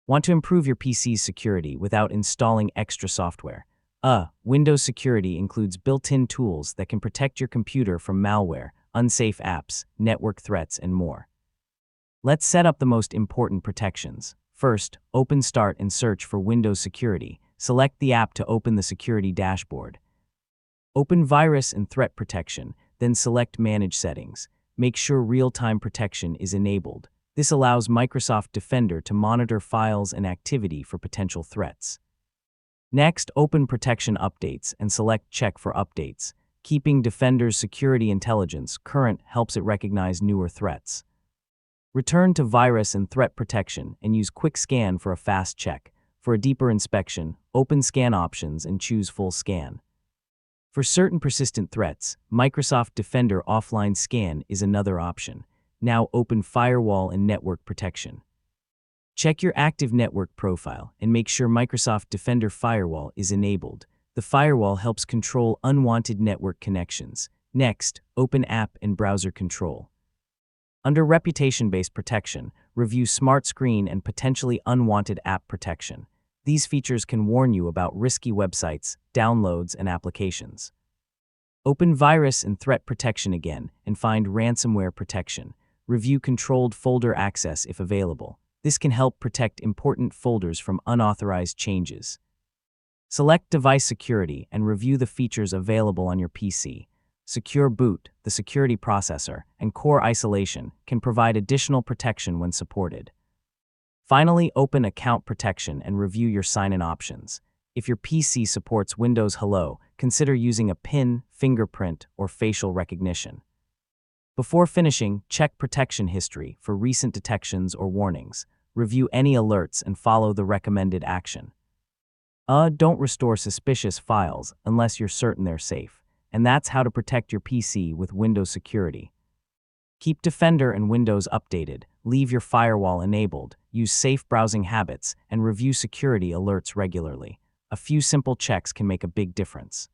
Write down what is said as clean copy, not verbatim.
Want to improve your PC's security without installing extra software? Windows Security includes built-in tools that can protect your computer from malware, unsafe apps, network threats, and more. Let's set up the most important protections. First, open Start and search for Windows Security. Select the app to open the security dashboard. Open Virus and Threat Protection, then select Manage Settings. Make sure real-time protection is enabled. This allows Microsoft Defender to monitor files and activity for potential threats. Next, open Protection Updates and select Check for Updates. Keeping Defender's security intelligence current helps it recognize newer threats. Return to Virus and Threat Protection and use Quick Scan for a fast check. For a deeper inspection, open Scan Options and choose Full Scan. For certain persistent threats, Microsoft Defender Offline Scan is another option. Now open Firewall and Network Protection. Check your active network profile and make sure Microsoft Defender Firewall is enabled. The firewall helps control unwanted network connections. Next, open App and Browser Control. Under Reputation-Based Protection, review Smart Screen and potentially unwanted app protection. These features can warn you about risky websites, downloads, and applications. Open Virus and Threat Protection again and find Ransomware Protection. Review Controlled Folder Access if available. This can help protect important folders from unauthorized changes. Select Device Security and review the features available on your PC. Secure Boot, the security processor, and Core Isolation can provide additional protection when supported. Finally, open Account Protection and review your sign-in options. If your PC supports Windows Hello, consider using a PIN, fingerprint, or facial recognition. Before finishing, check protection history for recent detections or warnings. Review any alerts and follow the recommended action. Don't restore suspicious files unless you're certain they're safe. And that's how to protect your PC with Windows Security. Keep Defender and Windows updated, leave your firewall enabled, use safe browsing habits, and review security alerts regularly. A few simple checks can make a big difference.